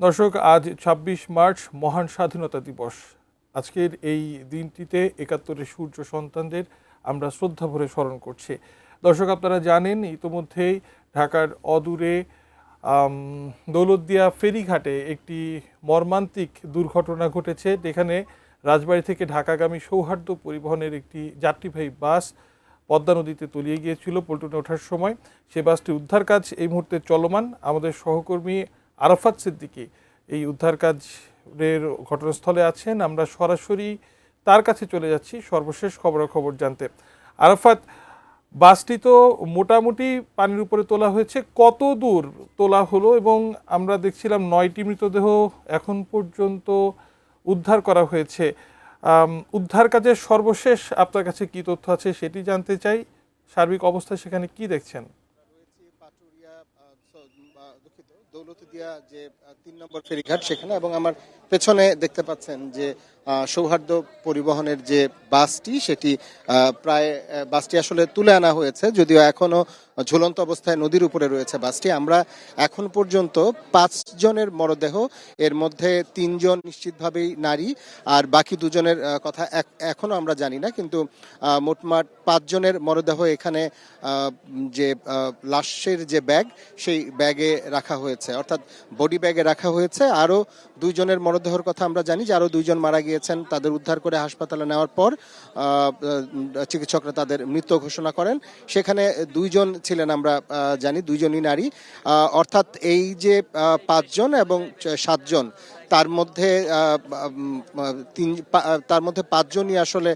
দর্শক, আজ ২৬ মার্চ মহান স্বাধীনতা দিবস। আজকের এই দিনটিতে ৭১-এর সূর্য সন্তানদের আমরা শ্রদ্ধা ভরে স্মরণ করছি। দর্শক, আপনারা জানেন ইতোমধ্যেই ঢাকার অদূরে দৌলতদিয়া ফেরিঘাটে একটি মর্মান্তিক দুর্ঘটনা ঘটেছে, যেখানে রাজবাড়ী থেকে ঢাকাগামী সৌহার্দ্য পরিবহনের একটি যাত্রীবাহী বাস পদ্মা নদীতে তলিয়ে গিয়েছিল পল্টনে ওঠার সময়। সে বাসটি উদ্ধার কাজ এই মুহূর্তে চলমান। আমাদের সহকর্মী আরাফাত সিদ্দিকী এই উদ্ধার কাজের ঘটনাস্থলে আছেন। আমরা সরাসরি তার কাছে চলে যাচ্ছি সর্বশেষ খবরাখবর জানতে। আরাফাত, বাসটি তো মোটামুটি পানির উপরে তোলা হয়েছে, কত দূর তোলা হলো? এবং আমরা দেখছিলাম ৯টি মৃতদেহ এখন পর্যন্ত উদ্ধার করা হয়েছে। উদ্ধার কাজের সর্বশেষ আপনার কাছে কি তথ্য আছে সেটি জানতে চাই। সার্বিক অবস্থা সেখানে কি দেখছেন? দৌলতদিয়া যে ৩ নম্বর ফেরিঘাট সেখানে, এবং আমার পেছনে দেখতে পাচ্ছেন যে সৌহার্দ্য পরিবহনের যে বাসটি, সেটি প্রায় বাসটি আসলে তুলে আনা হয়েছে, যদিও এখনো ঝুলন্ত অবস্থায় নদীর উপরে রয়েছে বাসটি। আমরা এখন পর্যন্ত ৫ জনের মরদেহ, এর মধ্যে ৩ জন নিশ্চিতভাবেই নারী, আর বাকি ২ জনের কথা এখনো আমরা জানি না, কিন্তু মোটমাট ৫ জনের মরদেহ এখানে যে লাশের যে ব্যাগ, সেই ব্যাগে রাখা হয়েছে, অর্থাৎ বডি ব্যাগে রাখা হয়েছে। আরও ২ জনের মরদেহের কথা আমরা জানি যে আরও ২ জন মারা গিয়েছেন। তাদের উদ্ধার করে হাসপাতালে নেওয়ার পর চিকিৎসকরা তাদের মৃত ঘোষণা করেন। সেখানে ২ জন ছিলেন, আমরা জানি ২ জনই নারী, অর্থাৎ এই যে ৫ জন এবং ৭ জন, তার মধ্যে ৫ জনই আসলে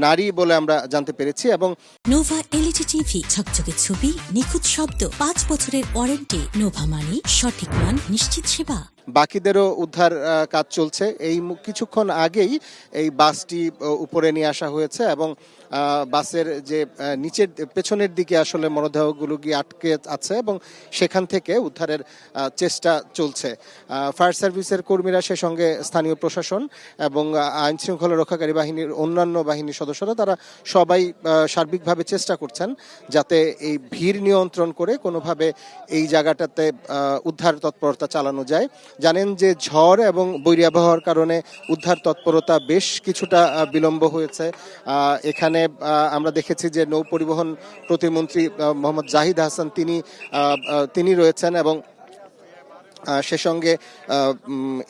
নারী বলে আমরা জানতে পেরেছি। এবং নোভা এলইডি টিভি, ঝকঝকে ছবি, নিখুঁত শব্দ, ৫ বছরের ওয়ারেন্টি। নোভা মানে সঠিক মান, নিশ্চিত সেবা। বাকিদেরও উদ্ধার কাজ চলছে। এই কিছুক্ষণ আগেই এই বাসটি উপরে নিয়ে আসা হয়েছে, এবং বাসের যে নিচের পেছনের দিকে আসলে মরদেহগুলো গিয়ে আটকে আছে, এবং সেখান থেকে উদ্ধারের চেষ্টা চলছে। ফায়ার সার্ভিসের কর্মীরা, সে সঙ্গে স্থানীয় প্রশাসন এবং আইন শৃঙ্খলা রক্ষাকারী বাহিনীর অন্যান্য বাহিনীর সদস্যরা, তারা সবাই সার্বিকভাবে চেষ্টা করছেন যাতে এই ভিড় নিয়ন্ত্রণ করে কোনোভাবে এই জায়গাটাতে উদ্ধার তৎপরতা চালানো যায়। জানেন যে ঝড় এবং বৈরী আবহাওয়ার কারণে উদ্ধার তৎপরতা বেশ কিছুটা বিলম্ব হয়েছে। এখানে আমরা দেখেছি যে নৌ পরিবহন প্রতিমন্ত্রী মোহাম্মদ জাহিদ হাসান তিনি রয়েছেন, এবং সে সঙ্গে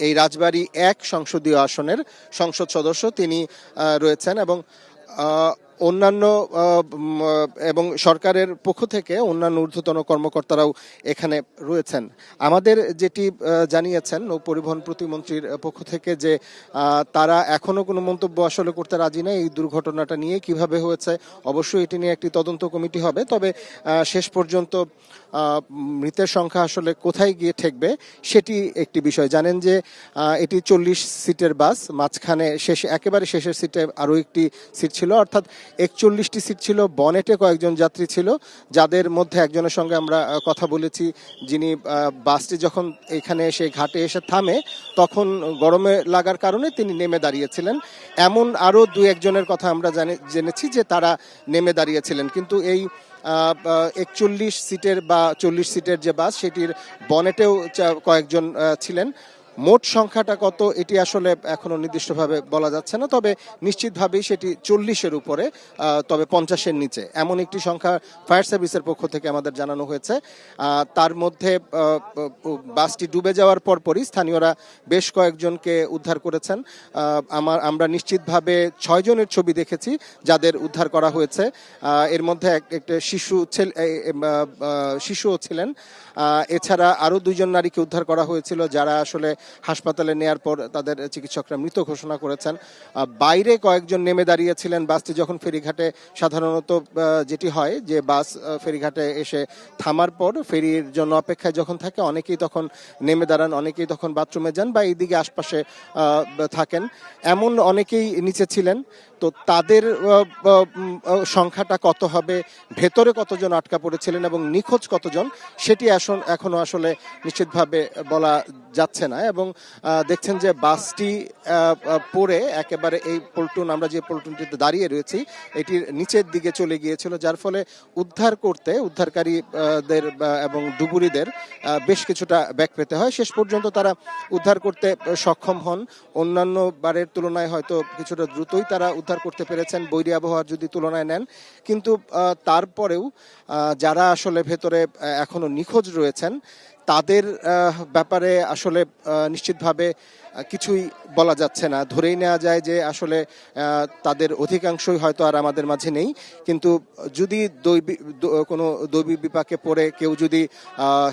এই রাজবাড়ী ১ সংসদীয় আসনের সংসদ সদস্য তিনি রয়েছেন, এবং অন্যান্য এবং সরকারের পক্ষ থেকে অন্যান্য ঊর্ধ্বতন কর্মকর্তারাও এখানে রয়েছেন। আমাদের যেটি জানিয়েছেন নৌ পরিবহন প্রতিমন্ত্রীর পক্ষ থেকে, যে তারা এখনো কোনো মন্তব্য আসলে করতে রাজি নয় এই দুর্ঘটনাটা নিয়ে, কিভাবে হয়েছে। অবশ্যই এটি নিয়ে একটি তদন্ত কমিটি হবে, তবে শেষ পর্যন্ত মৃতের সংখ্যা আসলে কোথায় গিয়ে ঠেকবে সেটি একটি বিষয়। জানেন যে এটি ৪০ সিটের বাস, মাঝখানে একেবারে শেষের সিটে আরও একটি সিট ছিল, অর্থাৎ ৪১টি সিট ছিল। বনেটে কয়েকজন যাত্রী ছিল, যাদের মধ্যে একজনের সঙ্গে আমরা কথা বলেছি, যিনি বাসটি যখন এখানে এসে ঘাটে এসে থামে, তখন গরমে লাগার কারণে তিনি নেমে দাঁড়িয়েছিলেন। এমন আরও ২-১ কথা আমরা জেনেছি যে তারা নেমে দাঁড়িয়েছিলেন, কিন্তু এই ৪১ সিটের বা ৪০ সিটের যে বাস, সেটির বনেটেও কয়েকজন ছিলেন। মোট সংখ্যাটা কত এটি আসলে এখনো নির্দিষ্টভাবে বলা যাচ্ছে না, তবে নিশ্চিতভাবেই সেটি ৪০-এর উপরে, তবে ৫০-এর নিচে, এমন একটি সংখ্যা ফায়ার সার্ভিসের পক্ষ থেকে আমাদের জানানো হয়েছে। তার মধ্যে বাসটি ডুবে যাওয়ার পরপরই স্থানীয়রা বেশ কয়েকজনকে উদ্ধার করেছেন। আমরা নিশ্চিতভাবে ৬ জনের ছবি দেখেছি যাদের উদ্ধার করা হয়েছে। এর মধ্যে একটা শিশুও ছিলেন। এছাড়া আরও ২ জন নারীকে উদ্ধার করা হয়েছিল, যারা আসলে হাসপাতালে নেয়ার পর তাদের চিকিৎসকরা মৃত ঘোষণা করেছেন। বাইরে কয়েকজন নেমে দাঁড়িয়েছিলেন। বাসটি যখন ফেরিঘাটে, সাধারণত যেটি হয় যে বাস ফেরিঘাটে এসে থামার পর ফেরির জন্য অপেক্ষায় যখন থাকে, অনেকেই তখন নেমে দাঁড়ান, অনেকেই তখন বাথরুমে যান বা এইদিকে আশপাশে থাকেন, এমন অনেকেই নিচে ছিলেন। তো তাদের সংখ্যাটা কত হবে, ভেতরে কতজন আটকা পড়েছিলেন এবং নিখোঁজ কতজন, সেটি আসলে এখনো আসলে নিশ্চিতভাবে বলা যাচ্ছে না। এবং দেখছেন যে বাসটি পড়ে একেবারে এই পল্টন, আমরা যে পল্টনটিতে দাঁড়িয়ে রয়েছি এটির নিচের দিকে চলে গিয়েছিল, যার ফলে উদ্ধার করতে উদ্ধারকারীদের এবং ডুবুরিদের বেশ কিছুটা ব্যাক পেতে হয়। শেষ পর্যন্ত তারা উদ্ধার করতে সক্ষম হন। অন্যান্য বারের তুলনায় হয়তো কিছুটা দ্রুতই তারা উদ্ধার করতে পেরেছেন বৈরী আবহাওয়ার যদি তুলনায় নেন, কিন্তু তারপরেও যারা আসলে ভেতরে এখনো নিখোঁজ রয়েছেন তাদের ব্যাপারে আসলে নিশ্চিতভাবে কিছুই বলা যাচ্ছে না। ধরেই নেওয়া যায় যে আসলে তাদের অধিকাংশই হয়তো আর আমাদের মাঝে নেই। কিন্তু যদি কোনো দৈবী বিপাকে পড়ে কেউ যদি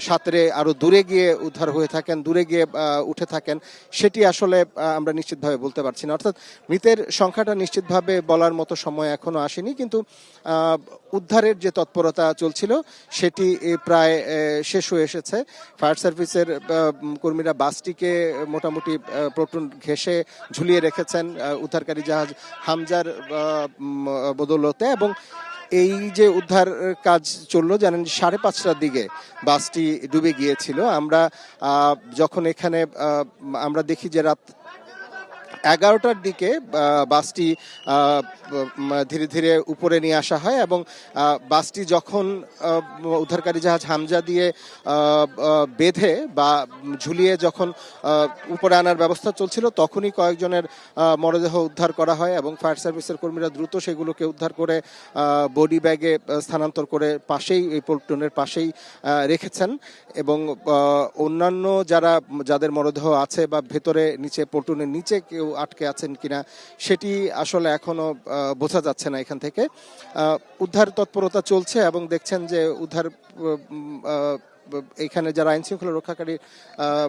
সাঁতরে আরো দূরে গিয়ে উদ্ধার হয়ে থাকেন, দূরে গিয়ে উঠে থাকেন, সেটি আসলে আমরা নিশ্চিতভাবে বলতে পারছি না। অর্থাৎ মৃতের সংখ্যাটা নিশ্চিতভাবে বলার মতো সময় এখনো আসেনি, কিন্তু উদ্ধারের যে তৎপরতা চলছিল সেটি প্রায় শেষ হয়ে এসেছে। ফায়ার সার্ভিসের কর্মীরা বাসটিকে মোটামুটি পল্টন ঘেঁষে ঝুলিয়ে রেখেছেন উদ্ধারকারী জাহাজ হামজার বদৌলতে। এবং এই যে উদ্ধার কাজ চললো, জানেন 5:30টার দিকে বাসটি ডুবে গিয়েছিল। আমরা যখন এখানে আমরা দেখি যে রাত 11টার দিকে বাসটি ধীরে ধীরে উপরে নিয়ে আসা হয়, এবং বাসটি যখন উদ্ধারকারী জাহাজ হামজা দিয়ে বেঁধে বা ঝুলিয়ে যখন উপরে আনার ব্যবস্থা চলছিল, তখনই কয়েকজনের মরদেহ উদ্ধার করা হয় এবং ফায়ার সার্ভিসের কর্মীরা দ্রুত সেগুলোকে উদ্ধার করে বডি ব্যাগে স্থানান্তর করে পাশেই, এই পল্টনের পাশেই রেখেছেন। এবং অন্যান্য যাদের মরদেহ আছে বা ভেতরে নিচে পল্টনের নিচে কেউ আটকে আছেন কিনা সেটি আসলে এখনো বোঝা যাচ্ছে না। এখান থেকে উদ্ধার তৎপরতা চলছে এবং দেখছেন যে উদ্ধার এখানে যারা আইন শৃঙ্খলা রক্ষাকারী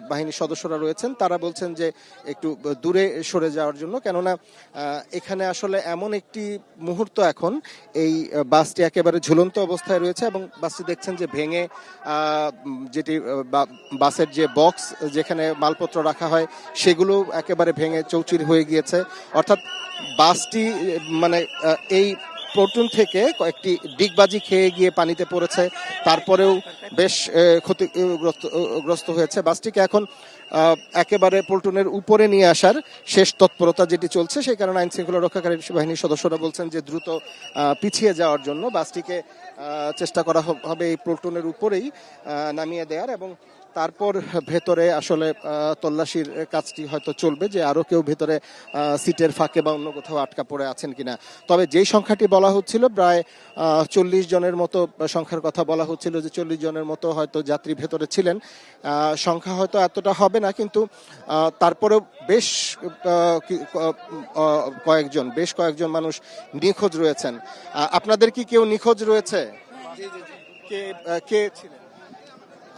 বাহিনীর সদস্যরা রয়েছেন তারা বলছেন যে একটু দূরে সরে যাওয়ার জন্য, কেননা এখানে আসলে এমন একটি মুহূর্ত এখন, এই বাসটি একেবারে ঝুলন্ত অবস্থায় রয়েছে এবং বাসটি দেখছেন যে ভেঙে, যেটি বাসের যে বক্স যেখানে মালপত্র রাখা হয় সেগুলো একেবারে ভেঙে চৌচির হয়ে গিয়েছে। অর্থাৎ বাসটি মানে এই পল্টন থেকে কয়েকটি ডিগবাজি খেয়ে গিয়ে পানিতে পড়েছে, তারপরেও বেশ ক্ষতিগ্রস্ত হয়েছে। বাসটিকে এখন একেবারে পল্টনের উপরে নিয়ে আসার শেষ তৎপরতা যেটি চলছে, সেই কারণে আইন শৃঙ্খলা রক্ষাকারী বাহিনীর সদস্যরা বলছেন যে দ্রুত পিছিয়ে যাওয়ার জন্য বাসটিকে চেষ্টা করা হবে এই পল্টনের উপরেই নামিয়ে দেওয়ার, এবং তারপর ভেতরে আসলে তল্লাশির কাজটি হয়তো চলবে যে আরো কেউ ভেতরে সিটের ফাঁকে বা অন্য কোথাও আটকা পড়ে আছেন কিনা। তবে যেই সংখ্যাটি বলা হচ্ছিল প্রায় 40 জনের মতো সংখ্যার কথা বলা হচ্ছিল, যে 40 জনের মতো হয়তো যাত্রী ভেতরে ছিলেন। সংখ্যা হয়তো এতটা হবে না, কিন্তু তারপরেও বেশ কয়েকজন মানুষ নিখোঁজ রয়েছেন। আপনাদের কি কেউ নিখোঁজ রয়েছে? কে ছিলেন?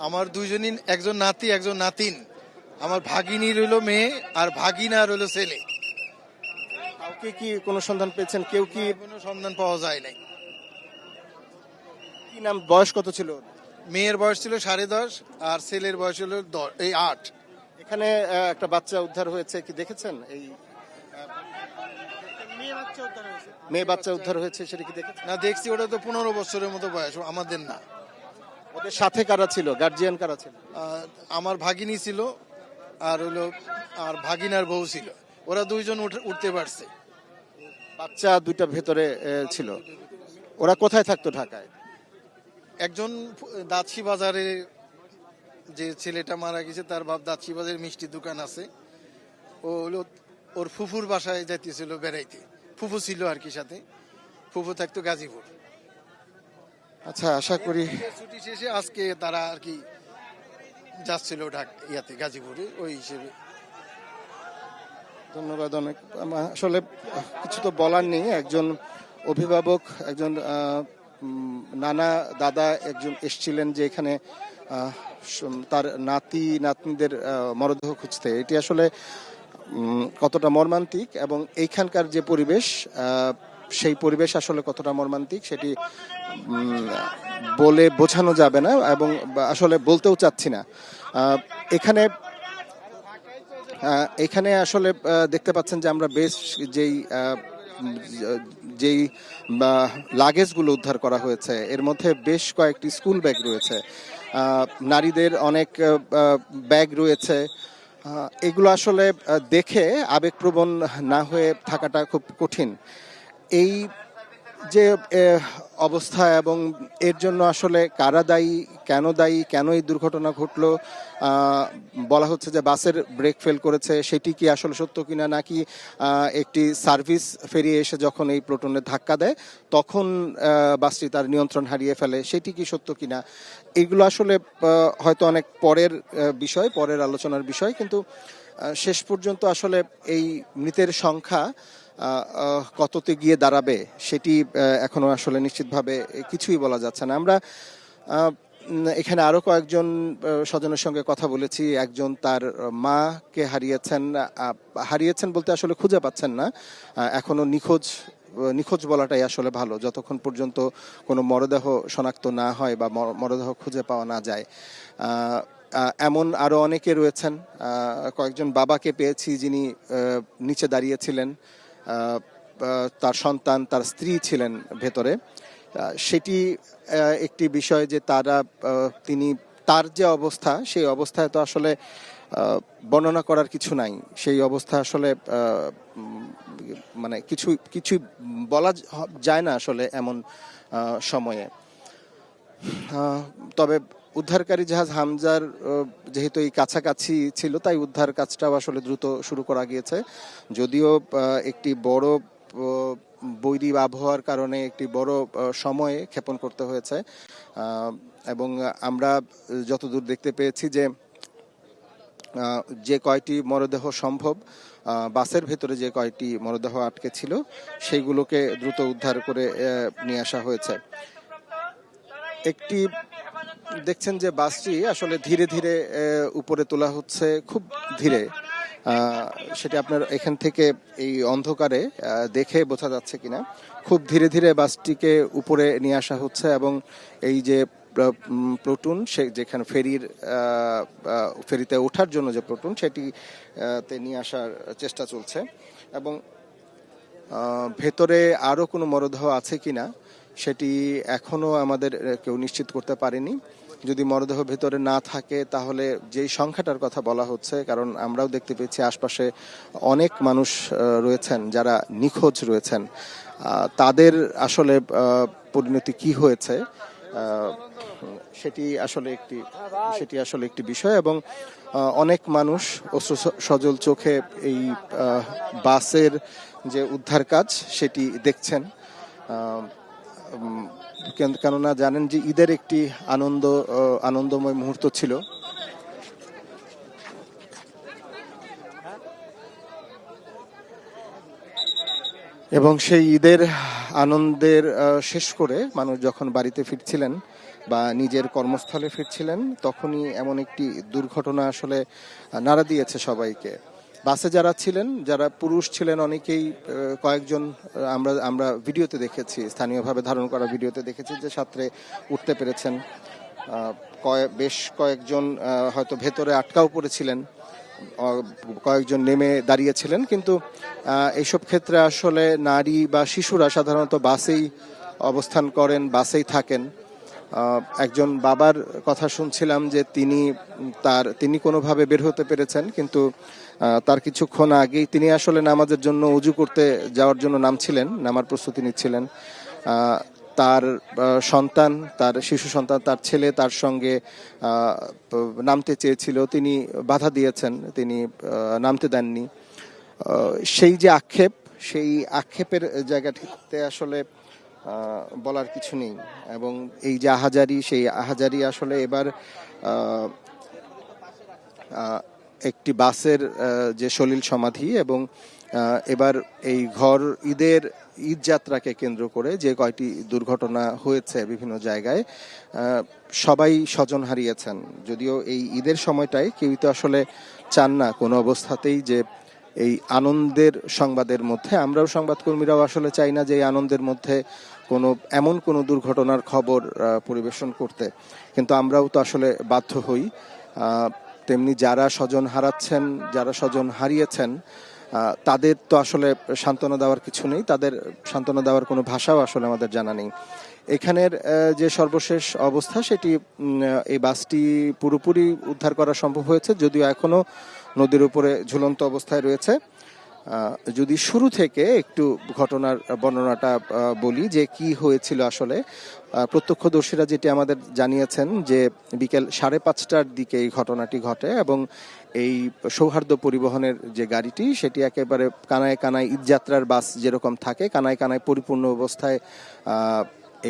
আমার দুইজনই, একজন নাতি একজন নাতিন। আমার ভাগিনী রইল মেয়ে আর ভাগিনা রইল ছেলে। কাউকে কি কোনো সন্ধান পেয়েছেন? কেউ কি কোনো সন্ধান পাওয়া যায় নাই। কি নাম, বয়স কত ছিল? মেয়ের বয়স ছিল 10.5 আর ছেলের বয়স হলো 8। এখানে একটা বাচ্চা উদ্ধার হয়েছে, কি দেখেছেন? এই মেয়ে বাচ্চা উদ্ধার হয়েছে, সেটা কি দেখেছেন? না, দেখছি। ওটা তো 15 বছরের মতো বয়স, আমাদের না। ওদের সাথে কারা ছিল? গার্জিয়ান কারা ছিল? আমার ভাগিনী ছিল আর হলো আর ভাগিনার বউ ছিল। ওরা দুইজন উঠতে পারছে। বাচ্চা দুইটা ভেতরে ছিল। ওরা কোথায় থাকতো ঢাকায়? একজন দাঁতশি বাজারে, যে ছেলেটা মারা গেছে তার বাপ দাঁতশি বাজারে মিষ্টির দোকান আছে। ও হলো ওর ফুফুর বাসায় যাইতেছিল বেড়াইতে। ফুফু ছিল আর কি সাথে। ফুফু থাকতো গাজীপুর। আচ্ছা, আশা করি ছুটি শেষে আজকে তারা আর কি যাচ্ছিল গাজীপুরে, ওই হিসেবে। ধন্যবাদ অনেক। আসলে কিছু তো বলার নেই। একজন অভিভাবক, একজন নানা দাদা একজন এসছিলেন যে এখানে তার নাতনিদের মরদেহ খুঁজতে। এটি আসলে কতটা মর্মান্তিক এবং এইখানকার যে পরিবেশ, সেই পরিবেশ আসলে কতটা মর্মান্তিক সেটি বলে বোঝানো যাবে না, এবং আসলে বলতেও চাচ্ছি না। এখানে আসলে দেখতে পাচ্ছেন যে আমরা বেশ যেই লাগেজগুলো উদ্ধার করা হয়েছে এর মধ্যে বেশ কয়েকটি স্কুল ব্যাগ রয়েছে। নারীদের অনেক ব্যাগ রয়েছে। এগুলো আসলে দেখে আবেগপ্রবণ না হয়ে থাকাটা খুব কঠিন। এই যে অবস্থা এবং এর জন্য আসলে কারা দায়ী, কেন এই দুর্ঘটনা ঘটলো, বলা হচ্ছে যে বাসের ব্রেক ফেল করেছে, সেটি কি আসলে সত্য কিনা, নাকি একটি সার্ভিস ফেরি এসে যখন এই প্লুটনে ধাক্কা দেয় তখন বাসটি তার নিয়ন্ত্রণ হারিয়ে ফেলে, সেটি কি সত্য কিনা, এগুলো আসলে হয়তো অনেক পরের বিষয়, পরের আলোচনার বিষয়। কিন্তু শেষ পর্যন্ত আসলে এই মৃতের সংখ্যা কততে গিয়ে দাঁড়াবে সেটি এখনো আসলে নিশ্চিতভাবে কিছুই বলা যাচ্ছে না। আমরা এখানে আরো কয়েকজন স্বজনের সঙ্গে কথা বলেছি। একজন তার মাকে হারিয়েছেন বলতে আসলে খুঁজে পাচ্ছেন না, এখনো নিখোঁজ বলাটাই আসলে ভালো, যতক্ষণ পর্যন্ত কোনো মরদেহ শনাক্ত না হয় বা মরদেহ খুঁজে পাওয়া না যায়। এমন আরো অনেকে রয়েছেন। কয়েকজন বাবাকে পেয়েছি যিনি নিচে দাঁড়িয়েছিলেন, তার সন্তান, তার স্ত্রী ছিলেন ভেতরে। সেটি একটি বিষয় যে তার যে অবস্থা, সেই অবস্থায় তো আসলে বর্ণনা করার কিছু নাই। সেই অবস্থা আসলে মানে কিছু বলা যায় না আসলে এমন সময়ে। তবে উদ্ধারকারী জাহাজ হামজার যেহেতু এই কাছাকাছি ছিল, তাই উদ্ধার কাজটাও আসলে দ্রুত শুরু করা গিয়েছে। যদিও একটি বড় বৈরী আবহাওয়ার কারণে একটি বড় সময়ে ক্ষেপণ করতে হয়েছে, এবং আমরা যতদূর দেখতে পেয়েছি যে কয়টি মরদেহ সম্ভব, বাসের ভেতরে যে কয়টি মরদেহ আটকে ছিল সেইগুলোকে দ্রুত উদ্ধার করে নিয়ে আসা হয়েছে। একটি দেখছেন যে বাসটি আসলে ধীরে ধীরে উপরে তোলা হচ্ছে, খুব ধীরে। সেটা আপনার এখান থেকে এই অন্ধকারে দেখে বোঝা যাচ্ছে কিনা। খুব ধীরে ধীরে বাসটিকে উপরে নিয়ে আসা হচ্ছে, এবং এই যে প্লুটুন, যেখানে ফেরিতে ওঠার জন্য যে প্লুটুন, সেটিতে নিয়ে আসার চেষ্টা চলছে। এবং ভেতরে আরো কোনো মরদেহ আছে কিনা সেটি এখনো আমাদের কেউ নিশ্চিত করতে পারেনি। যদি মরদেহ ভেতরে না থাকে তাহলে যেই সংখ্যাটার কথা বলা হচ্ছে, কারণ আমরাও দেখতে পেয়েছি আশপাশে অনেক মানুষ রয়েছেন যারা নিখোঁজ রয়েছেন, তাদের আসলে পরিণতি কি হয়েছে সেটি আসলে একটি বিষয়। এবং অনেক মানুষ অশ্রু সজল চোখে এই বাসের যে উদ্ধার কাজ সেটি দেখছেন, কেননা জানেন যে ঈদের একটি আনন্দময় মুহূর্ত ছিল। এবং সেই ঈদের আনন্দের শেষ করে মানুষ যখন বাড়িতে ফিরছিলেন বা নিজের কর্মস্থলে ফিরছিলেন, তখনই এমন একটি দুর্ঘটনা আসলে নাড়া দিয়েছে সবাইকে। বাসে যারা ছিলেন, যারা পুরুষ ছিলেন, অনেকেই, কয়েকজন আমরা ভিডিওতে দেখেছি, স্থানীয়ভাবে ধারণ করা ভিডিওতে দেখেছি যে সাঁতরে উঠতে পেরেছেন। বেশ কয়েকজন হয়তো ভেতরে আটকাও পড়েছিলেন, কয়েকজন নেমে দাঁড়িয়েছিলেন। কিন্তু এইসব ক্ষেত্রে আসলে নারী বা শিশুরা সাধারণত বাসেই অবস্থান করেন, বাসেই থাকেন। একজন বাবার কথা শুনছিলাম যে তিনি কোনোভাবে বের হতে পেরেছেন, কিন্তু তার কিছুক্ষণ আগেই তিনি আসলে নামাজের জন্য উজু করতে যাওয়ার জন্য নামার প্রস্তুতি নিচ্ছিলেন। তার সন্তান, তার শিশু সন্তান, তার ছেলে তার সঙ্গে নামতে চেয়েছিল, তিনি বাধা দিয়েছেন, তিনি নামতে দেননি। সেই যে সেই আক্ষেপের জায়গাটিতে আসলে বলার কিছু নেই। এবং এই যে সেই আহাজারি আসলে এবার একটি বাসের যে সলিল সমাধি, এবং এবার এই ঈদ যাত্রাকে কেন্দ্র করে যে কয়টি দুর্ঘটনা হয়েছে বিভিন্ন জায়গায়, সবাই স্বজন হারিয়েছেন। যদিও এই ঈদের সময়টায় কেউই তো আসলে চান না কোনো অবস্থাতেই যে এই আনন্দের সংবাদের মধ্যে, আমরাও সংবাদকর্মীরাও আসলে চাই না যে এই আনন্দের মধ্যে এমন কোনো দুর্ঘটনার খবর পরিবেশন করতে, কিন্তু আমরাও তো আসলে বাধ্য হই। তেমনি যারা স্বজন হারাচ্ছেন, যারা স্বজন হারিয়েছেন, তাদের তো আসলে সান্ত্বনা দেওয়ার কিছু নেই, তাদের সান্ত্বনা দেওয়ার কোনো ভাষাও আসলে আমাদের জানা নেই। এখানের যে সর্বশেষ অবস্থা সেটি এই বাসটি পুরোপুরি উদ্ধার করা সম্ভব হয়েছে, যদিও এখনো নদীর উপরে ঝুলন্ত অবস্থায় রয়েছে। যদি শুরু থেকে একটু ঘটনার বর্ণনাটা বলি যে কি হয়েছিল আসলে, প্রত্যক্ষদর্শীরা যেটি আমাদের জানিয়েছেন যে বিকেল 5:30টার দিকে এই ঘটনাটি ঘটে এবং এই সৌহার্দ্য পরিবহনের যে গাড়িটি সেটি একেবারে কানায় কানায় ঈদযাত্রার বাস যেরকম থাকে কানায় কানায় পরিপূর্ণ অবস্থায়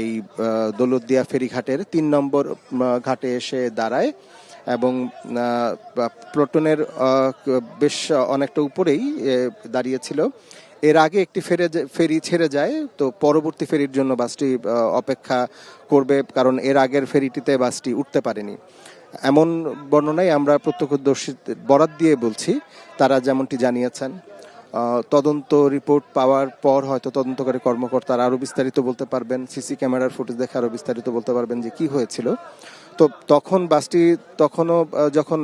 এই দৌলতদিয়া ফেরিঘাটের 3 নম্বর ঘাটে এসে দাঁড়ায় এবং প্লটনের বেশ অনেকটা উপরেই দাঁড়িয়েছিল। এর আগে একটি ফেরি ছেড়ে যায়, তো পরবর্তী ফেরির জন্য বাসটি অপেক্ষা করবে, কারণ এর আগের ফেরিটিতে বাসটি উঠতে পারেনি। এমন বর্ণনায় আমরা প্রত্যক্ষদর্শী বরাত দিয়ে বলছি, তারা যেমনটি জানিয়েছেন। তদন্ত রিপোর্ট পাওয়ার পর হয়তো তদন্তকারী কর্মকর্তারা আরও বিস্তারিত বলতে পারবেন, সিসি ক্যামেরার ফুটেজ দেখে আরও বিস্তারিত বলতে পারবেন যে কি হয়েছিল। তো তখন বাসটি তখনও যখন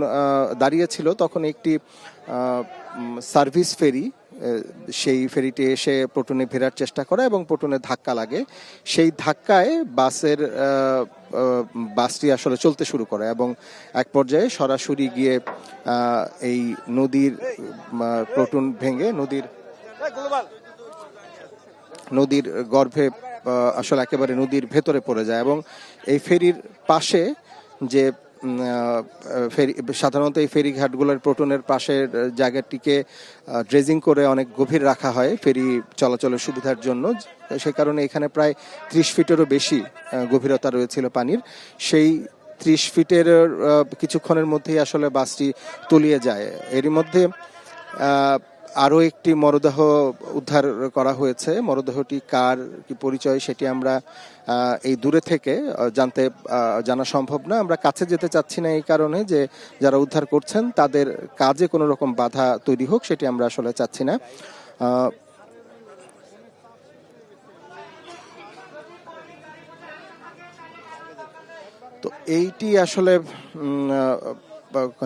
দাঁড়িয়েছিল তখন একটি সার্ভিস ফেরি, সেই ফেরিটি এসে পটুনে ফেরার চেষ্টা করে এবং পটুনে ধাক্কা লাগে। সেই ধাক্কায় বাসটি আসলে চলতে শুরু করে এবং এক পর্যায়ে সরাসরি গিয়ে এই নদীর পটুন ভেঙে নদীর গর্ভে আসলে একেবারে নদীর ভেতরে পড়ে যায় এবং এই ফেরির পাশে যে ফেরি, সাধারণত এই ফেরিঘাটগুলোর পটনের পাশের জায়গাটিকে ড্রেজিং করে অনেক গভীর রাখা হয় ফেরি চলাচলের সুবিধার জন্য। সে কারণে এখানে প্রায় 30 ফিটেরও বেশি গভীরতা রয়েছিল পানির। সেই 30 ফিটের কিছুক্ষণের মধ্যেই আসলে বাসটি তলিয়ে যায়। এরই মধ্যে আরও একটি মরদেহ উদ্ধার করা হয়েছে। মরদেহটি কার কি পরিচয় সেটি আমরা এই দূরে থেকে জানা সম্ভব না। আমরা কাছে যেতে চাচ্ছি না এই কারণে যে যারা উদ্ধার করছেন তাদের কাজে কোনো রকম বাধা তৈরি হোক, সেটি আমরা আসলে চাচ্ছি না। তো এইটি আসলে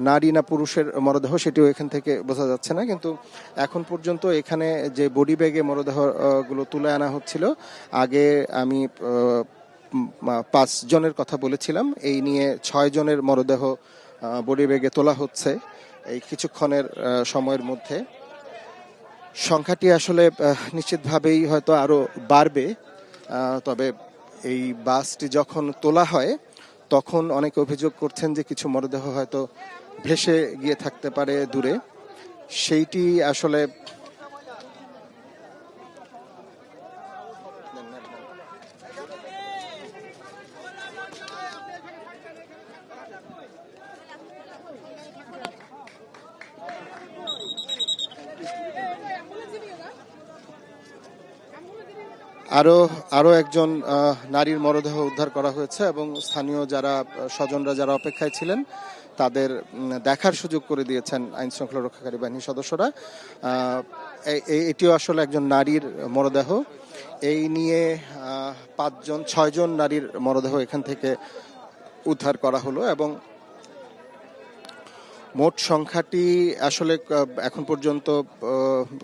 নারী না পুরুষের মরদেহ সেটিও এখান থেকে বোঝা যাচ্ছে না, কিন্তু এখন পর্যন্ত এখানে যে বডি ব্যাগে মরদেহগুলো তুলে আনা হচ্ছিল, আগে আমি 5 জনের কথা বলেছিলাম, এই নিয়ে 6 জনের মরদেহ বডি ব্যাগে তোলা হচ্ছে এই কিছুক্ষণের সময়ের মধ্যে। সংখ্যাটি আসলে নিশ্চিতভাবেই হয়তো আরো বাড়বে, তবে এই বাসটি যখন তোলা হয় তখন অনেকে অভিযোগ করছেন যে কিছু মরদেহ হয়তো ভেসে গিয়ে থাকতে পারে দূরে। সেইটি আসলে আরো একজন নারীর মরদেহ উদ্ধার করা হয়েছে এবং স্থানীয় যারা স্বজনরা যারা অপেক্ষায় ছিলেন তাদের দেখার সুযোগ করে দিয়েছেন আইন শৃঙ্খলা রক্ষাকারী বাহিনীর সদস্যরা। এটিও আসলে একজন নারীর মরদেহ। এই নিয়ে 6 জন নারীর মরদেহ এখান থেকে উদ্ধার করা হলো এবং মোট সংখ্যাটি আসলে এখন পর্যন্ত,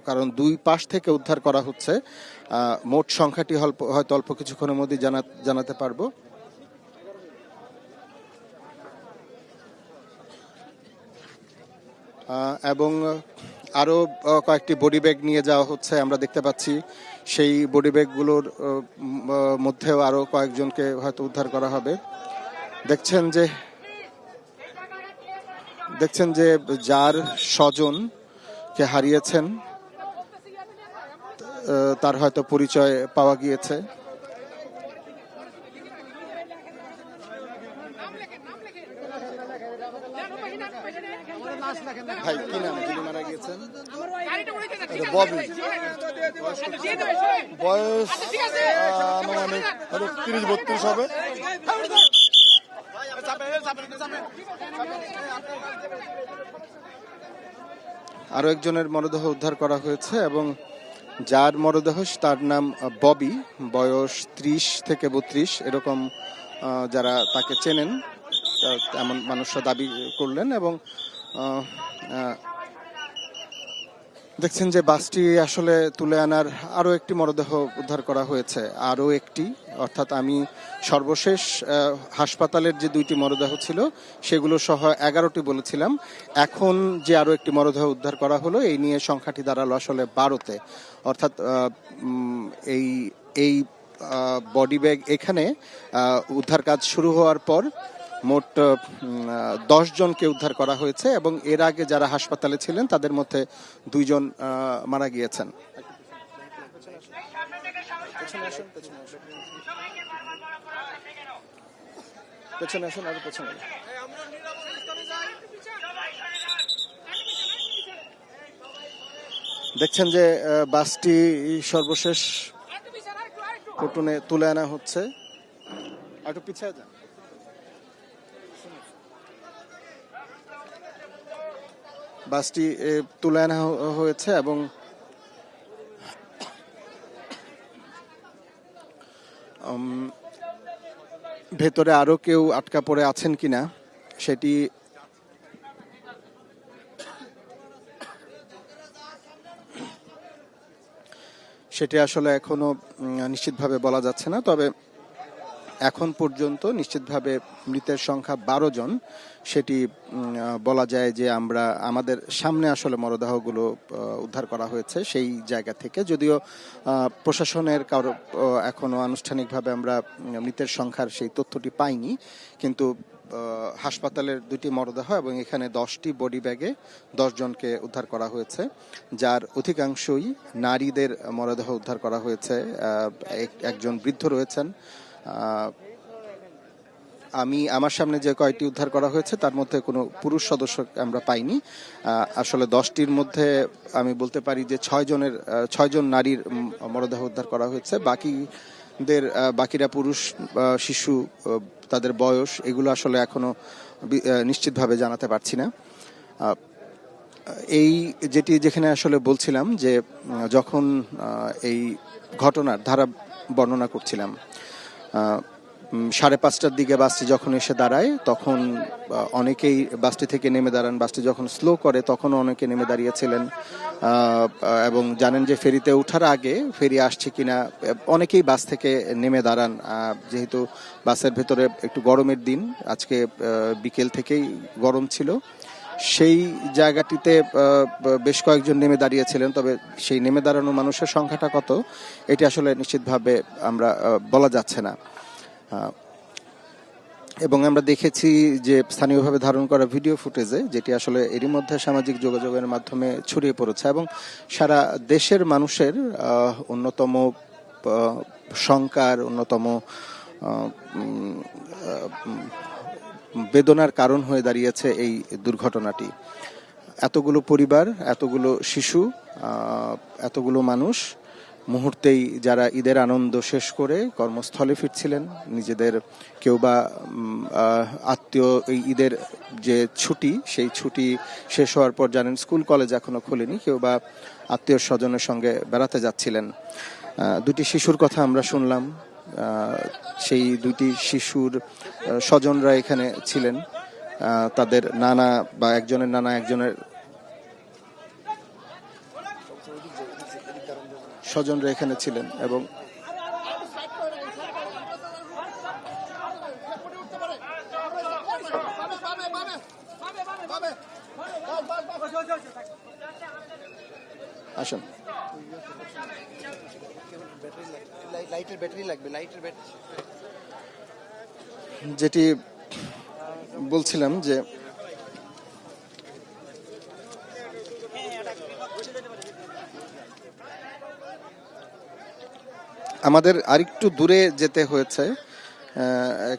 কারণ 2 পাশ থেকে উদ্ধার করা হচ্ছে, মোট সংখ্যাটি হয়তো অল্প কিছুক্ষণের মধ্যে জানাতে পারবো। এবং আরো কয়েকটি বডি ব্যাগ নিয়ে যাওয়া হচ্ছে আমরা দেখতে পাচ্ছি। সেই বডি ব্যাগগুলোর মধ্যেও আরো কয়েকজনকে হয়তো উদ্ধার করা হবে। দেখছেন যে যার স্বজনকে হারিয়েছেন তার হয়তো পরিচয় পাওয়া গিয়েছে। ভাই কি নাম যিনি মারা গিয়েছেন? ববি, বয়স আনুমানিক 30-32 হবে। আরো একজনের মরদেহ উদ্ধার করা হয়েছে এবং যার মরদেহ তার নাম ববি, বয়স 30 থেকে 32 এরকম, যারা তাকে চেনেন এমন মানুষরা দাবি করলেন। এবং দেখছেন যে বাসটি আসলে তুলে আনার আরও একটি মরদেহ উদ্ধার করা হয়েছে, আরও একটি, অর্থাৎ আমি সর্বশেষ হাসপাতালের যে 2টি মরদেহ ছিল সেগুলো সহ 11টি বলেছিলাম। এখন যে আরও একটি মরদেহ উদ্ধার করা হলো, এই নিয়ে সংখ্যাটি দাঁড়ালো আসলে 12তে। অর্থাৎ এই এই বডি ব্যাগ এখানে উদ্ধার কাজ শুরু হওয়ার পর মোট 10 জনকে উদ্ধার করা হয়েছে এবং এর আগে যারা হাসপাতালে ছিলেন তাদের মধ্যে 2 জন মারা গিয়েছেন। পেছনে আসুন, আরো পেছনে। দেখছেন যে বাসটি সর্বশেষ পল্টনে তুলে আনা হচ্ছে। একটু পিছিয়ে যান। বাসটি তুলে আনা হয়েছে এবং ভেতরে আরো কেউ আটকা পড়ে আছেন কিনা সেটি আসলে এখনো নিশ্চিতভাবে বলা যাচ্ছে না। তবে এখন পর্যন্ত নিশ্চিতভাবে মৃতের সংখ্যা 12 জন, সেটি বলা যায় যে আমরা আমাদের সামনে আসলে মরদেহগুলো উদ্ধার করা হয়েছে সেই জায়গা থেকে। যদিও প্রশাসনের কারো এখনো আনুষ্ঠানিকভাবে আমরা মৃতের সংখ্যার সেই তথ্যটি পাইনি, কিন্তু হাসপাতালের 2টি মরদেহ এবং এখানে 10টি বডি ব্যাগে 10 জনকে উদ্ধার করা হয়েছে, যার অধিকাংশই নারীদের মরদেহ উদ্ধার করা হয়েছে। একজন বৃদ্ধ রয়েছেন। আমার সামনে যে কয়টি উদ্ধার করা হয়েছে তার মধ্যে কোনো পুরুষ সদস্য আমরা পাইনি। আসলে 10টির মধ্যে আমি বলতে পারি যে 6 জন নারীর মরদেহ উদ্ধার করা হয়েছে। বাকিরা পুরুষ, শিশু, তাদের বয়স এগুলো আসলে এখনো নিশ্চিতভাবে জানাতে পারছি না। যেখানে আসলে বলছিলাম যে যখন এই ঘটনার ধারা বর্ণনা করছিলাম, 5:30টার দিকে বাসটি যখন এসে দাঁড়ায় তখন অনেকেই বাসটি থেকে নেমে দাঁড়ান। বাসটি যখন স্লো করে তখনও অনেকে নেমে দাঁড়িয়েছিলেন এবং জানেন যে ফেরিতে ওঠার আগে ফেরি আসছে কিনা অনেকেই বাস থেকে নেমে দাঁড়ান। যেহেতু বাসের ভেতরে একটু গরমের দিন, আজকে বিকেল থেকেই গরম ছিল, সেই জায়গাটিতে বেশ কয়েকজন নেমে দাঁড়িয়েছিলেন। তবে সেই নেমে দাঁড়ানো মানুষের সংখ্যাটা কত এটি আসলে নিশ্চিতভাবে আমরা বলা যাচ্ছে না। এবং আমরা দেখেছি যে স্থানীয়ভাবে ধারণ করা ভিডিও ফুটেজে, যেটি আসলে এরই মধ্যে সামাজিক যোগাযোগের মাধ্যমে ছড়িয়ে পড়েছে এবং সারা দেশের মানুষের অন্যতম শঙ্কার, অন্যতম বেদনার কারণ হয়ে দাঁড়িয়েছে এই দুর্ঘটনাটি। এতগুলো পরিবার, এতগুলো শিশু, এতগুলো মানুষ মুহূর্তেই যারা ঈদের আনন্দ শেষ করে কর্মস্থলে ফিরছিলেন, নিজেদের কেউ বা আত্মীয়, এই ঈদের যে ছুটি সেই ছুটি শেষ হওয়ার পর জানেন স্কুল কলেজ এখনো খোলেনি, কেউ বা আত্মীয় স্বজনের সঙ্গে বেড়াতে যাচ্ছিলেন। 2টি শিশুর কথা আমরা শুনলাম, সেই 2টি শিশুর স্বজনরা এখানে ছিলেন, তাদের নানা বা একজনের নানা একজনের স্বজনরা এখানে ছিলেন এবং আসুন, যেটি বলছিলাম যে আমাদের আরেকটু দূরে যেতে হয়েছে,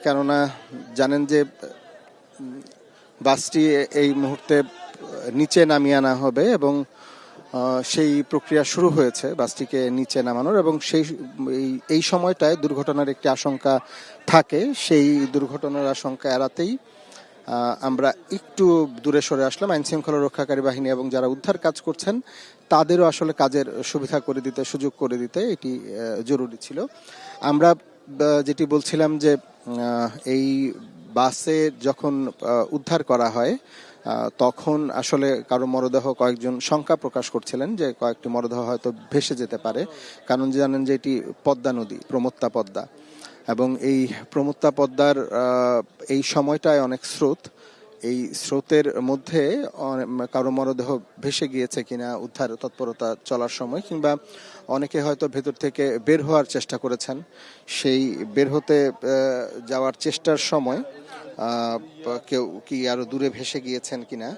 কেননা জানেন যে বাসটি এই মুহূর্তে নিচে নামিয়ে আনা হবে এবং সেই প্রক্রিয়া শুরু হয়েছে বাসটিকে নিচে নামানোর, এবং এই সময়টায় দুর্ঘটনার একটি আশঙ্কা থাকে। সেই দুর্ঘটনার আশঙ্কা এড়াতেই আমরা একটু দূরে সরে আসলাম। আইন শৃঙ্খলা রক্ষাকারী বাহিনী এবং যারা উদ্ধার কাজ করছেন তাদেরও আসলে কাজের সুবিধা করে দিতে, সুযোগ করে দিতে এটি জরুরি ছিল। আমরা যেটি বলছিলাম যে এই বাসে যখন উদ্ধার করা হয় তখন আসলে কারো মরদেহ কয়েকজন শঙ্কা প্রকাশ করছিলেন যে কয়েকটি মরদেহ হয়তো ভেসে যেতে পারে, কারণ জানেন যে এটি পদ্মা নদী, প্রমত্তা পদ্মা, এবং এই প্রমত্তা পদ্মার এই সময়টায় অনেক স্রোত, এই স্রোতের মধ্যে কারো মরদেহ ভেসে গিয়েছে কিনা উদ্ধার তৎপরতা চলার সময়, কিংবা অনেকে হয়তো ভেতর থেকে বের হওয়ার চেষ্টা করেছেন, সেই বের হতে যাওয়ার চেষ্টার সময় কেউ কি আরো দূরে ভেসে গিয়েছেন কিনা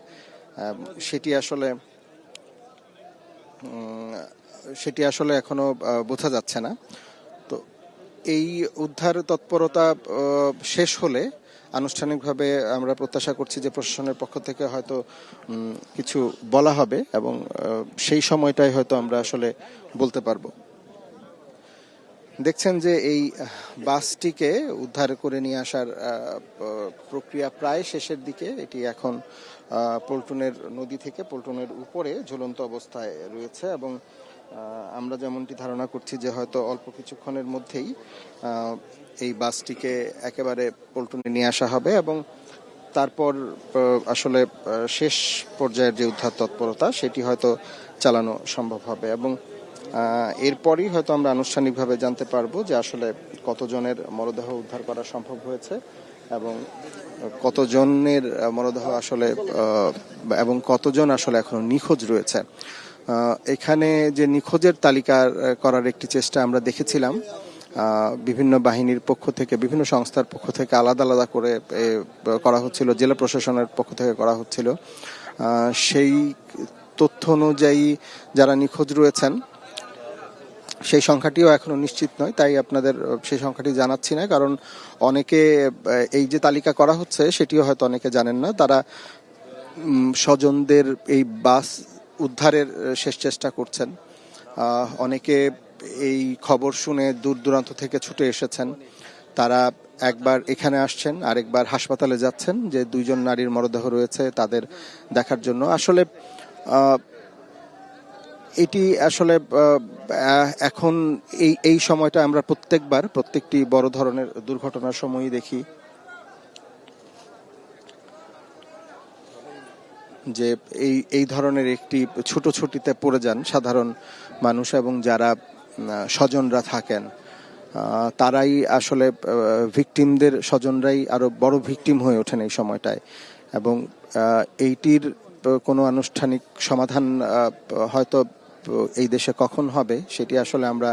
সেটি আসলে এখনো বোঝা যাচ্ছে না। তো এই উদ্ধার তৎপরতা শেষ হলে আনুষ্ঠানিকভাবে আমরা প্রত্যাশা করছি যে প্রশাসনের পক্ষ থেকে হয়তো কিছু বলা হবে, এবং সেই সময়টাই হয়তো আমরা আসলে বলতে পারবো। দেখছেন যে এই বাসটিকে উদ্ধার করে নিয়ে আসার প্রক্রিয়া প্রায় শেষের দিকে। এটি এখন পল্টনের নদী থেকে পল্টনের উপরে ঝুলন্ত অবস্থায় রয়েছে, এবং আমরা যেমনটি ধারণা করছি যে হয়তো অল্প কিছুক্ষণের মধ্যেই এই বাসটিকে একেবারে পল্টনে নিয়ে আসা হবে, এবং তারপর আসলে শেষ পর্যায়ের যে উদ্ধার তৎপরতা সেটি হয়তো চালানো সম্ভব হবে, এবং এরপরই হয়তো আমরা আনুষ্ঠানিকভাবে জানতে পারবো যে আসলে কতজনের মরদেহ উদ্ধার করা সম্ভব হয়েছে, এবং কতজনের মরদেহ আসলে এবং কতজন আসলে এখনো নিখোঁজ রয়েছে। এখানে যে নিখোঁজের তালিকা করার একটি চেষ্টা আমরা দেখেছিলাম, বিভিন্ন বাহিনীর পক্ষ থেকে, বিভিন্ন সংস্থার পক্ষ থেকে আলাদা আলাদা করে করা হচ্ছিল, জেলা প্রশাসনের পক্ষ থেকে করা হচ্ছিল। সেই তথ্য অনুযায়ী যারা নিখোঁজ রয়েছেন সেই সংখ্যাটিও এখনো নিশ্চিত নয়, তাই আপনাদের সেই সংখ্যাটি জানাচ্ছি না, কারণ অনেকে এই যে তালিকা করা হচ্ছে সেটিও হয়তো অনেকে জানেন না। তারা স্বজনদের এই বাস উদ্ধারের শেষ চেষ্টা করছেন। অনেকে এই খবর শুনে দূর দূরান্ত থেকে ছুটে এসেছেন, তারা একবার এখানে আসছেন, আরেকবার হাসপাতালে যাচ্ছেন যে দুইজন নারীর মরদেহ রয়েছে তাদের দেখার জন্য। আসলে এটি আসলে এখন এই সময়টা আমরা প্রত্যেকটি বড় ধরনের দুর্ঘটনার সময়ই দেখি যে এই ধরনের একটি ছুটোছুটিতে পড়ে যান সাধারণ মানুষ, এবং যারা স্বজনরা থাকেন তারাই আসলে ভিকটিমদের স্বজনরাই আরো বড় ভিকটিম হয়ে ওঠেন এই সময়টায়, এবং এইটির কোনো আনুষ্ঠানিক সমাধান হয়তো এই দেশে কখন হবে সেটি আসলে আমরা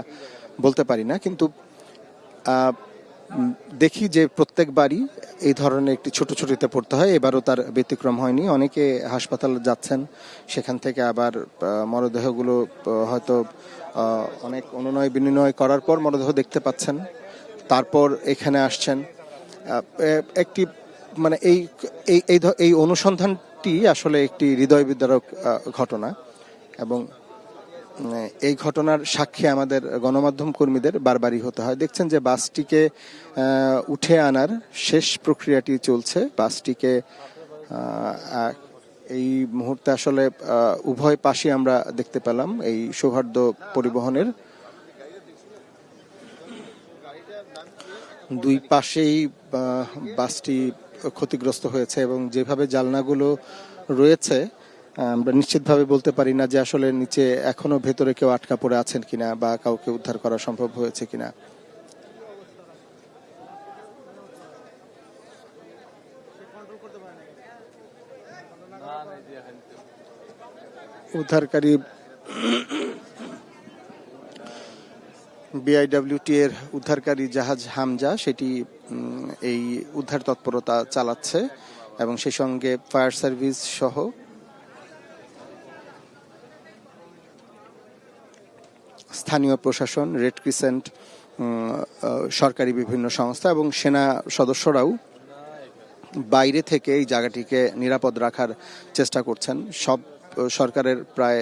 বলতে পারি না, কিন্তু দেখি যে প্রত্যেকবারই এই ধরনের একটি ছোটতে পড়তে হয়। এবারও তার ব্যতিক্রম হয়নি। অনেকে হাসপাতালে যাচ্ছেন, সেখান থেকে আবার মরদেহগুলো হয়তো অনেক অনুনয় বিনিময় করার পর মরদেহ দেখতে পাচ্ছেন, তারপর এখানে আসছেন। একটি মানে এই অনুসন্ধানটি আসলে একটি হৃদয় বিদারক ঘটনা, এবং এই ঘটনার সাক্ষী আমাদের গণমাধ্যম কর্মীদের বারবারই হতে হয়। দেখছেন যে বাসটিকে উঠে আনার শেষ প্রক্রিয়াটি চলছে। বাসটিকে এই মুহূর্তে আসলে উভয় পাশে আমরা দেখতে পেলাম এই সৌহার্দ্য পরিবহনের দুই পাশেই বাসটি ক্ষতিগ্রস্ত হয়েছে, এবং যেভাবে জানলাগুলো রয়েছে আমরা নিশ্চিতভাবে বলতে পারি না যে আসলে নিচে এখনো ভেতরে কেউ আটকা পড়ে আছেন কিনা বা কাউকে উদ্ধার করা সম্ভব হয়েছে কিনা। উদ্ধারকারী বিআইডব্লিউটি এর উদ্ধারকারী জাহাজ হামজা সেটি এই উদ্ধার তৎপরতা চালাচ্ছে, এবং সেই সঙ্গে ফায়ার সার্ভিস সহ স্থানীয় প্রশাসন, রেড ক্রিসেন্ট, সরকারি বিভিন্ন সংস্থা এবং সেনা সদস্যরাও বাইরে থেকে এই জায়গাটিকে নিরাপদ রাখার চেষ্টা করছেন। সরকারের প্রায়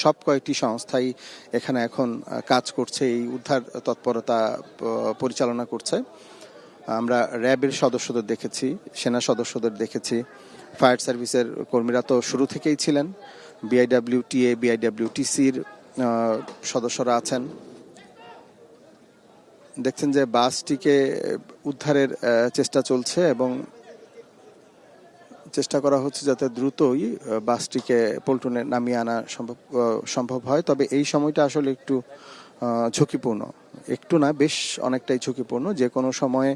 সব কয়েকটি সংস্থাই এখানে এখন কাজ করছে, এই উদ্ধার তৎপরতা পরিচালনা করছে। আমরা র্যাবের সদস্যদের দেখেছি, সেনা সদস্যদের দেখেছি, ফায়ার সার্ভিসের কর্মীরা তো শুরু থেকেই ছিলেন, বিআইডব্লিউটিএ, বিআইডব্লিউটিসির সদস্যরা আছেন। দেখছেন যে বাসটিকে উদ্ধারের চেষ্টা চলছে, এবং চেষ্টা করা হচ্ছে যাতে দ্রুতই বাসটিকে পল্টনে নামিয়ে আনা সম্ভব হয়। তবে এই সময়টা আসলে একটু ঝুঁকিপূর্ণ, একটু না বেশ অনেকটাই ঝুঁকিপূর্ণ। যে কোনো সময়ে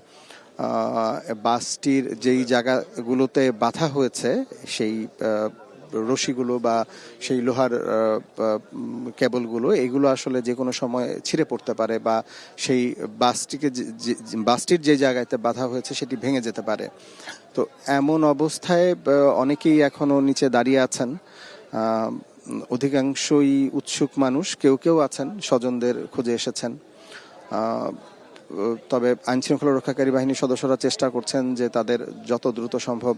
বাসটির যেই জায়গাগুলোতে বাধা হয়েছে সেই রশিগুলো বা সেই লোহার কেবলগুলো এগুলো আসলে যে কোনো সময় ছিঁড়ে পড়তে পারে বা সেই বাসটির যে জায়গাতে বাধা হয়েছে সেটি ভেঙে যেতে পারে। তো এমন অবস্থায় অনেকেই এখনো নিচে দাঁড়িয়ে আছেন। অধিকাংশই উৎসুক মানুষ, কেউ কেউ আছেন স্বজনদের খুঁজে এসেছেন। তবে আইনশৃঙ্খলা রক্ষাকারী বাহিনীর সদস্যরা চেষ্টা করছেন যে তাদের যত দ্রুত সম্ভব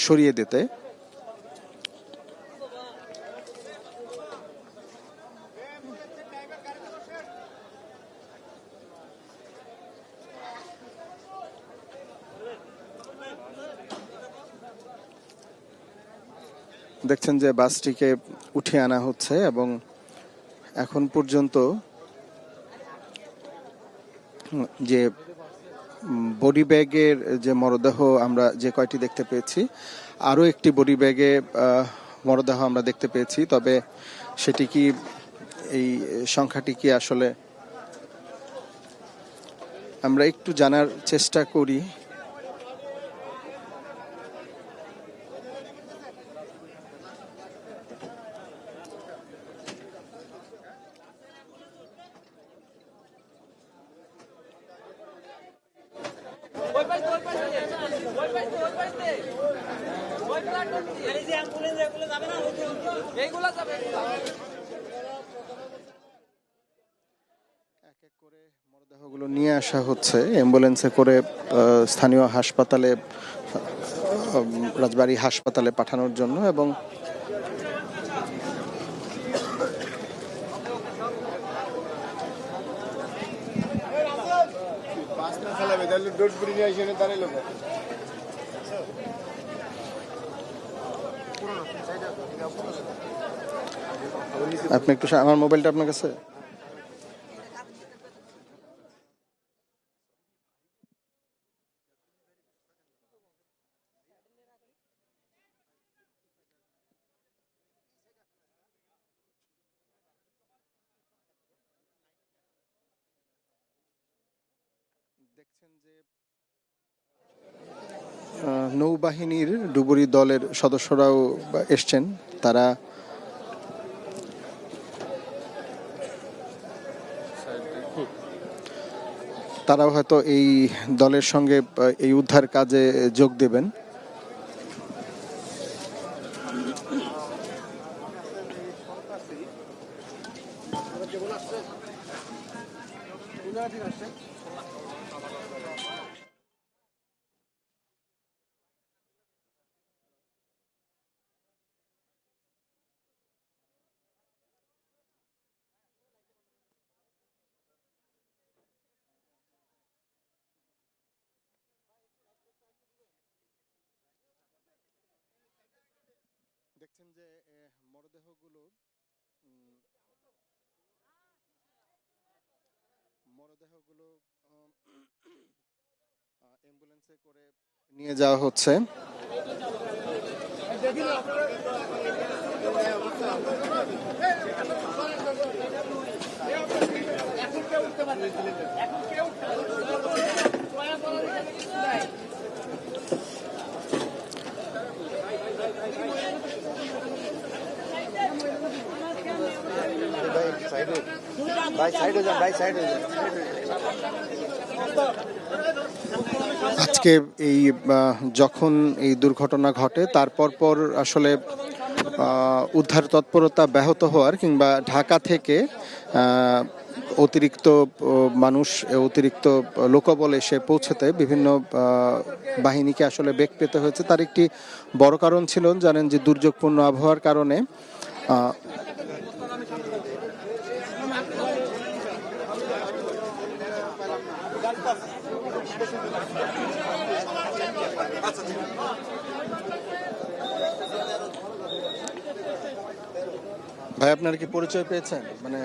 সরিয়ে দিতে। দেখছেন যে বাসটিকে উঠিয়ে আনা হচ্ছে এবং এখন পর্যন্ত যে বডি ব্যাগের যে মরদেহ আমরা যে কয়টি দেখতে পেয়েছি, আরও একটি বডি ব্যাগে মরদেহ আমরা দেখতে পেয়েছি। তবে সেটি কি, এই সংখ্যাটি কি আসলে আমরা একটু জানার চেষ্টা করি। এক এক করে মরদেহগুলো নিয়ে আসা হচ্ছে অ্যাম্বুলেন্সে করে স্থানীয় হাসপাতালে, রাজবাড়ী হাসপাতালে পাঠানোর জন্য। এবং আপনি একটু আমার মোবাইলটা আপনার কাছে। দেখছেন যে নৌবাহিনীর ডুবুরি দলের সদস্যরাও এসছেন। তারাও হয়তো এই দলের সঙ্গে এই উদ্ধার কাজে যোগ দেবেন। দেখছেন যে মরদেহগুলো অ্যাম্বুলেন্সে করে নিয়ে যাওয়া হচ্ছে। আজকে এই যখন এই দুর্ঘটনা ঘটে তারপর পর আসলে উদ্ধার তৎপরতা ব্যাহত হওয়ার কিংবা ঢাকা থেকে অতিরিক্ত মানুষ, অতিরিক্ত লোকবল এসে পৌঁছতে বিভিন্ন বাহিনীকে আসলে বেগ পেতে হয়েছে। তার একটি বড় কারণ ছিল, জানেন যে দুর্যোগপূর্ণ আবহাওয়ার কারণে ভাই আপনারা কি পরিচয় পেয়েছেন? মানে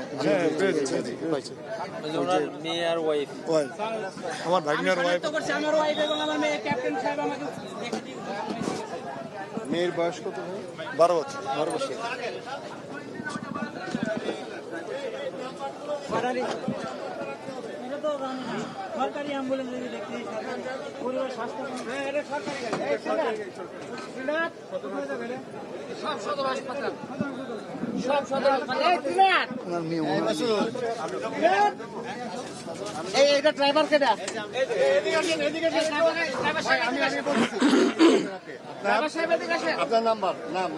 মেয়ে আর ওয়াইফ, আমার ভাগ্নের ওয়াইফ। আমার ওয়াইফ এবং আমার মেয়ে ক্যাপ্টেন সাহেব আমাকে মেয়ের বয়স কত ভাই? 12 বছর। 12 বছর। সরকারি অ্যাম্বুলেন্স দেখতে পরিবার স্বাস্থ্য এইটা ড্রাইভার কেটা আপনার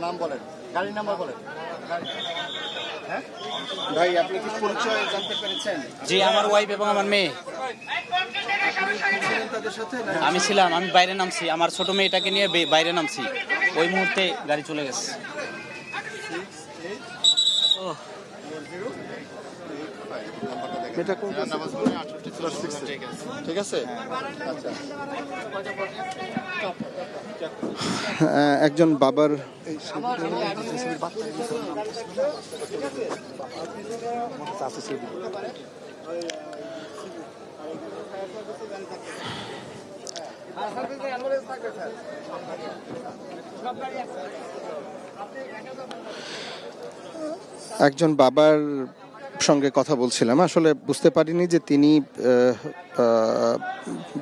নাম বলেন, গাড়ির নাম্বার বলেন। ভাই আপনি কি পরিচয় জানতে পেরেছেন? জি, আমার ওয়াইফ এবং আমার মেয়ে। তাদের সাথে না? আমি ছিলাম, আমি বাইরে নামছি, আমার ছোট মেয়েটাকে নিয়ে বাইরে নামছি, ওই মুহূর্তে গাড়ি চলে গেছে। এটা কোন ঠিক আছে। আচ্ছা, একজন বাবার একজন বাবার সঙ্গে কথা বলছিলাম। আসলে বুঝতে পারিনি যে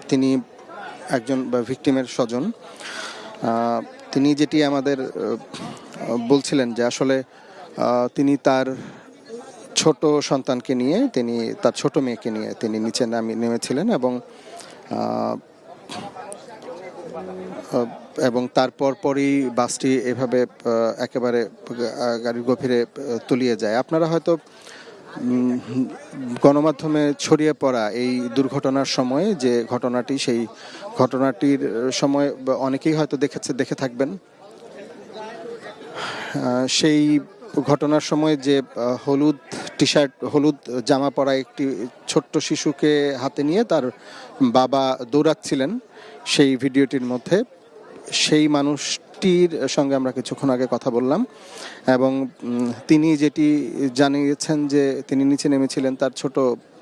তিনি একজন ভিকটিমের স্বজন। তিনি যেটি আমাদের বলছিলেন যে আসলে তিনি তার ছোট সন্তানকে নিয়ে, তিনি তার ছোট মেয়েকে নিয়ে তিনি নিচে নেমেছিলেন এবং তারপর পরই বাসটি এভাবে একেবারে গাড়ির গভীরে তলিয়ে যায়। আপনারা হয়তো গণমাধ্যমে ছড়িয়ে পড়া এই দুর্ঘটনার সময় যে ঘটনাটি, সেই ঘটনাটির সময় অনেকেই হয়তো দেখে থাকবেন। সেই ঘটনার সময় যে হলুদ টি শার্ট, হলুদ জামা পরা একটি ছোট্ট শিশুকে হাতে নিয়ে তার বাবা দৌড়াচ্ছিলেন সেই ভিডিওটির মধ্যে, সেই মানুষটির সঙ্গে আমরা কিছুক্ষণ আগে কথা বললাম এবং তিনি যেটি জানিয়েছেন যে তিনি নিচে নেমেছিলেন তার ছোট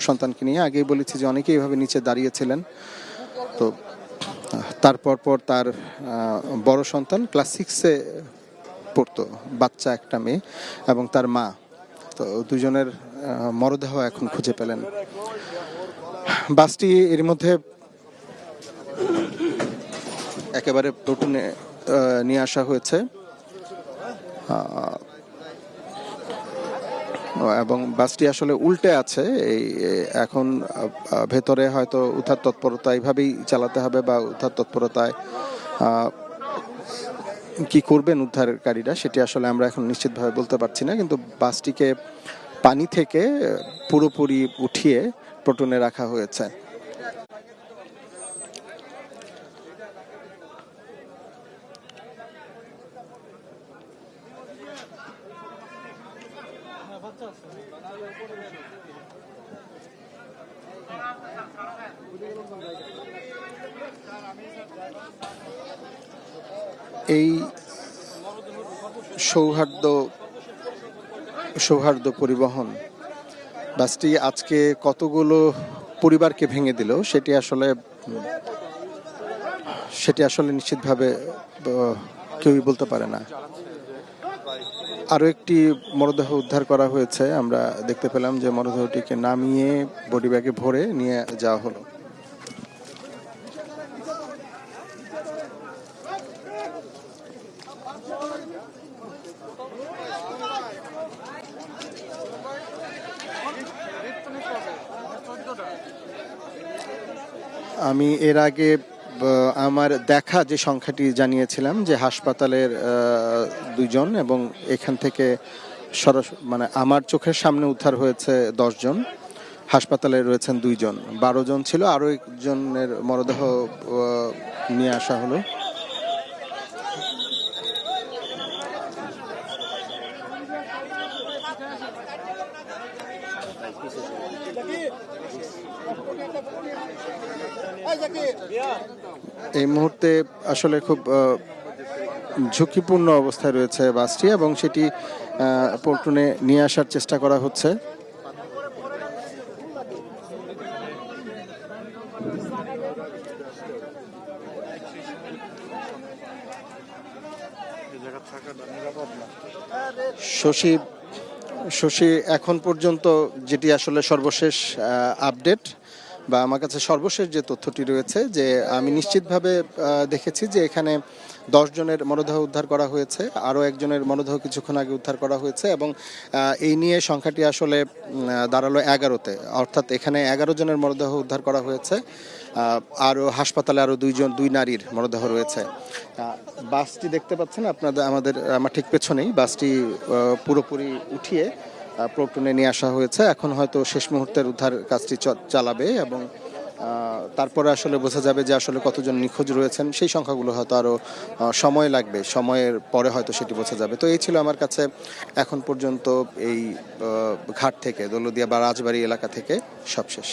সন্তানকে নিয়ে। আগেই বলেছি যে অনেকেই এভাবে নিচে দাঁড়িয়েছিলেন। তো তারপর তার বড় সন্তান ক্লাস 6-এ পড়তো, বাচ্চা একটা মেয়ে এবং তার মা, তো দুজনের মরদেহ এখন খুঁজে পেলেন। বাসটি এর মধ্যে একেবারে প্লুটনে নিয়ে আসা হয়েছে এবং বাসটি আসলে উল্টে আছে। এই এখন ভেতরে হয়তো উদ্ধার তৎপরতা এইভাবেই চালাতে হবে, বা উদ্ধার তৎপরতায় কি করবেন উদ্ধারকারীরা সেটি আসলে আমরা এখন নিশ্চিতভাবে বলতে পারছি না, কিন্তু বাসটিকে পানি থেকে পুরোপুরি উঠিয়ে প্লুটনে রাখা হয়েছে। এই সৌহার্দ্য পরিবহন বাসটি আজকে কতগুলো পরিবারকে ভেঙে দিল সেটি আসলে নিশ্চিতভাবে কেউই বলতে পারে না। আরও একটি মরদেহ উদ্ধার করা হয়েছে, আমরা দেখতে পেলাম যে মরদেহটিকে নামিয়ে বডি ব্যাগে ভরে নিয়ে যাওয়া হলো। আমি এর আগে আমার দেখা যে সংখ্যাটি জানিয়েছিলাম যে হাসপাতালের 2 জন এবং এখান থেকে মানে আমার চোখের সামনে উদ্ধার হয়েছে 10 জন, হাসপাতালে রয়েছেন 2 জন, 12 জন ছিল। আরও একজনের মরদেহ নিয়ে আসা হলো। এই মুহূর্তে আসলে খুব ঝুঁকিপূর্ণ অবস্থায় রয়েছে বাসটি এবং সেটি পল্টনে নিয়ে আসার চেষ্টা করা হচ্ছে। শশী এখন পর্যন্ত যেটি আসলে সর্বশেষ আপডেট বা আমার কাছে সর্বশেষ যে তথ্যটি রয়েছে, যে আমি নিশ্চিতভাবে দেখেছি যে এখানে 10 জনের মরদেহ উদ্ধার করা হয়েছে, আরও একজনের মরদেহ কিছুক্ষণ আগে উদ্ধার করা হয়েছে এবং এই নিয়ে সংখ্যাটি আসলে দাঁড়ালো 11-তে, অর্থাৎ এখানে 11 জনের মরদেহ উদ্ধার করা হয়েছে। আরও হাসপাতালে আরও দুই নারীর মরদেহ রয়েছে। বাসটি দেখতে পাচ্ছেন আপনাদের আমার ঠিক পেছনেই বাসটি পুরোপুরি উঠিয়ে পল্টনে নিয়ে আসা হয়েছে। এখন হয়তো শেষ মুহূর্তের উদ্ধার কাজটি চালাবে এবং তারপরে আসলে বোঝা যাবে যে আসলে কতজন নিখোঁজ রয়েছেন। সেই সংখ্যাগুলো হয়তো আরও সময় লাগবে, সময়ের পরে হয়তো সেটি বোঝা যাবে। তো এই ছিল আমার কাছে এখন পর্যন্ত এই ঘাট থেকে, দৌলতদিয়া বা রাজবাড়ী এলাকা থেকে সবশেষ।